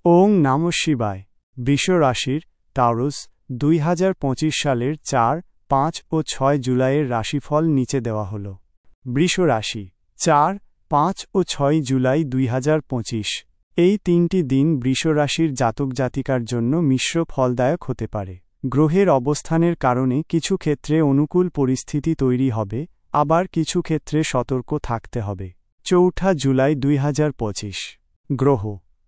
ওং নমঃ শিবায়। বৃষ রাশির তাউরুস 2025 সালের 4, 5 ও 6 জুলাইয়ের রাশিফল নিচে দেওয়া হল। বৃষ রাশি 4, 5 ও 6 জুলাই 2025। এই 3টি দিন বৃষ রাশির জাতক জাতিকার জন্য মিশ্র ফলদায়ক হতে পারে। গ্রহের অবস্থানের কারণে কিছু ক্ষেত্রে অনুকূল পরিস্থিতি তৈরি হবে, আবার কিছু ক্ষেত্রে সতর্ক থাকতে হবে। 4 জুলাই 2025। গ্রহ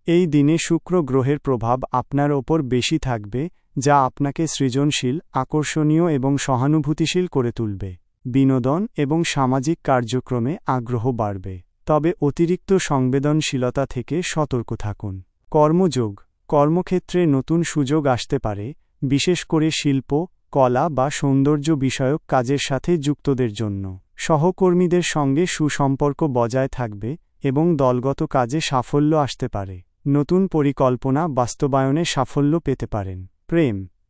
এই দিনে শুক্র গ্রহের প্রভাব আপনার ওপর বেশি থাকবে, যা আপনাকে সৃজনশীল, আকর্ষণীয় এবং সহানুভূতিশীল করে তুলবে। বিনোদন এবং সামাজিক কার্যক্রমে আগ্রহ বাড়বে, তবে অতিরিক্ত সংবেদনশীলতা থেকে সতর্ক থাকুন। কর্মযোগ কর্মক্ষেত্রে নতুন সুযোগ আসতে পারে, বিশেষ করে শিল্প, কলা বা সৌন্দর্য বিষয়ক কাজের সাথে যুক্তদের জন্য। সহকর্মীদের সঙ্গে সুসম্পর্ক বজায় থাকবে এবং দলগত কাজে সাফল্য আসতে পারে। নতুন পরিকল্পনা বাস্তবায়নে সাফল্য পেতে পারেন।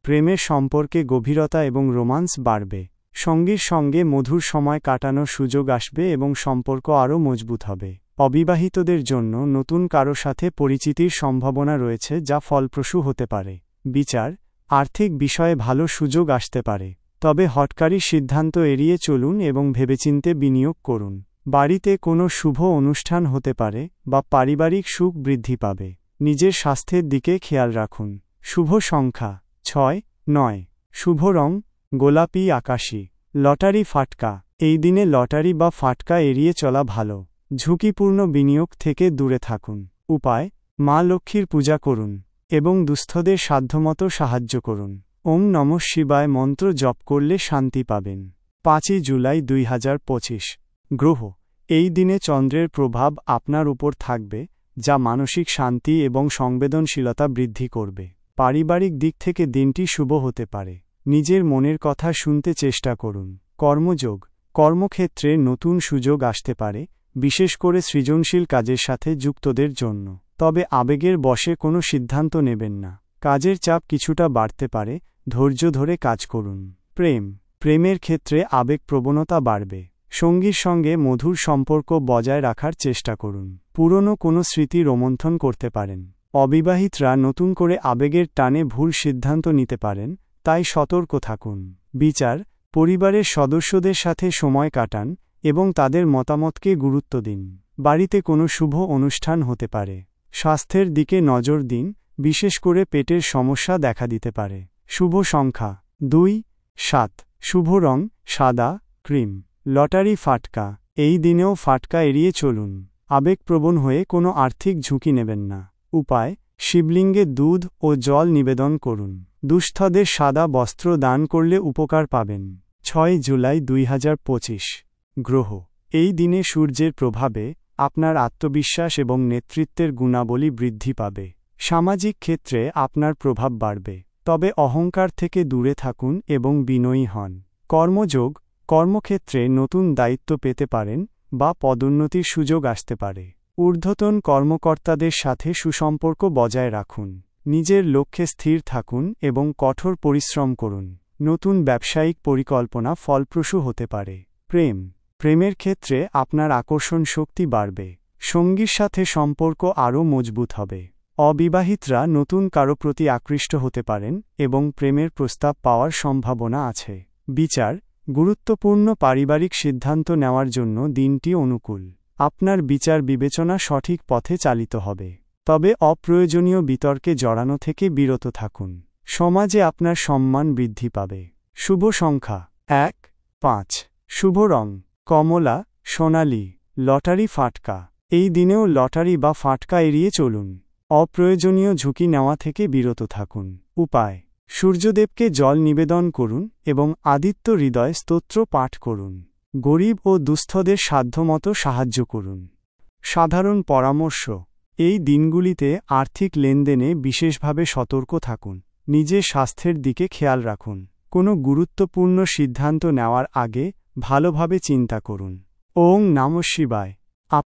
প্রেমের সম্পর্কে গভীরতা এবং রোমান্স বাড়বে। সঙ্গীর সঙ্গে মধুর সময় কাটানোর সুযোগ আসবে এবং সম্পর্ক আরও মজবুত হবে। অবিবাহিতদের জন্য নতুন কারো সাথে পরিচিতির সম্ভাবনা রয়েছে, যা ফলপ্রসূ হতে পারে। বিচার আর্থিক বিষয়ে ভালো সুযোগ আসতে পারে, তবে হঠকারী সিদ্ধান্ত এড়িয়ে চলুন এবং ভেবেচিন্তে বিনিয়োগ করুন। বাড়িতে কোনো শুভ অনুষ্ঠান হতে পারে বা পারিবারিক সুখ বৃদ্ধি পাবে। নিজের স্বাস্থ্যের দিকে খেয়াল রাখুন। শুভ সংখ্যা 6, 9। শুভ রং গোলাপি আকাশী। লটারি ফাটকা এই দিনে লটারি বা ফাটকা এড়িয়ে চলা ভালো। ঝুঁকিপূর্ণ বিনিয়োগ থেকে দূরে থাকুন। উপায় মা লক্ষ্মীর পূজা করুন এবং দুস্থদের সাধ্যমতো সাহায্য করুন। ওং নমঃ শিবায় মন্ত্র জপ করলে শান্তি পাবেন। 5 জুলাই 2025। গ্রহ এই দিনে চন্দ্রের প্রভাব আপনার উপর থাকবে, যা মানসিক শান্তি এবং সংবেদনশীলতা বৃদ্ধি করবে। পারিবারিক দিক থেকে দিনটি শুভ হতে পারে। নিজের মনের কথা শুনতে চেষ্টা করুন। কর্মযোগ কর্মক্ষেত্রে নতুন সুযোগ আসতে পারে, বিশেষ করে সৃজনশীল কাজের সাথে যুক্তদের জন্য। তবে আবেগের বশে কোনো সিদ্ধান্ত নেবেন না। কাজের চাপ কিছুটা বাড়তে পারে, ধৈর্য ধরে কাজ করুন। প্রেমের ক্ষেত্রে আবেগপ্রবণতা বাড়বে। সঙ্গীর সঙ্গে মধুর সম্পর্ক বজায় রাখার চেষ্টা করুন। পুরনো কোনো স্মৃতি রোমন্থন করতে পারেন। অবিবাহিতরা নতুন করে আবেগের টানে ভুল সিদ্ধান্ত নিতে পারেন, তাই সতর্ক থাকুন। বিচার পরিবারের সদস্যদের সাথে সময় কাটান এবং তাদের মতামতকে গুরুত্ব দিন। বাড়িতে কোনো শুভ অনুষ্ঠান হতে পারে। স্বাস্থ্যের দিকে নজর দিন, বিশেষ করে পেটের সমস্যা দেখা দিতে পারে। শুভ সংখ্যা 2, 7। শুভ রং সাদা, ক্রিম। লটারি ফাটকা এই দিনেও ফাটকা এড়িয়ে চলুন। আবেগপ্রবণ হয়ে কোনো আর্থিক ঝুঁকি নেবেন না। উপায় শিবলিঙ্গে দুধ ও জল নিবেদন করুন। দুস্থদের সাদা বস্ত্র দান করলে উপকার পাবেন। 6 জুলাই 2025। গ্রহ এই দিনে সূর্যের প্রভাবে আপনার আত্মবিশ্বাস এবং নেতৃত্বের গুণাবলী বৃদ্ধি পাবে। সামাজিক ক্ষেত্রে আপনার প্রভাব বাড়বে, তবে অহংকার থেকে দূরে থাকুন এবং বিনয়ী হন। কর্মযোগ কর্মক্ষেত্রে নতুন দায়িত্ব পেতে পারেন বা পদোন্নতির সুযোগ আসতে পারে। ঊর্ধ্বতন কর্মকর্তাদের সাথে সুসম্পর্ক বজায় রাখুন। নিজের লক্ষ্যে স্থির থাকুন এবং কঠোর পরিশ্রম করুন। নতুন ব্যবসায়িক পরিকল্পনা ফলপ্রসূ হতে পারে। প্রেমের ক্ষেত্রে আপনার আকর্ষণ শক্তি বাড়বে। সঙ্গীর সাথে সম্পর্ক আরও মজবুত হবে। অবিবাহিতরা নতুন কারো প্রতি আকৃষ্ট হতে পারেন এবং প্রেমের প্রস্তাব পাওয়ার সম্ভাবনা আছে। বিচার গুরুত্বপূর্ণ পারিবারিক সিদ্ধান্ত নেওয়ার জন্য দিনটি অনুকূল। আপনার বিচার বিবেচনা সঠিক পথে চালিত হবে, তবে অপ্রয়োজনীয় বিতর্কে জড়ানো থেকে বিরত থাকুন। সমাজে আপনার সম্মান বৃদ্ধি পাবে। শুভ সংখ্যা 1, 5। শুভ রং কমলা, সোনালী। লটারি ফাটকা এই দিনেও লটারি বা ফাটকা এড়িয়ে চলুন। অপ্রয়োজনীয় ঝুঁকি নেওয়া থেকে বিরত থাকুন। উপায় সূর্যদেবকে জল নিবেদন করুন এবং আদিত্য হৃদয় স্তোত্র পাঠ করুন। গরিব ও দুস্থদের সাধ্যমতো সাহায্য করুন। সাধারণ পরামর্শ এই দিনগুলিতে আর্থিক লেনদেনে বিশেষভাবে সতর্ক থাকুন। নিজের স্বাস্থ্যের দিকে খেয়াল রাখুন। কোনো গুরুত্বপূর্ণ সিদ্ধান্ত নেওয়ার আগে ভালোভাবে চিন্তা করুন। ওং নমঃ শিবায়।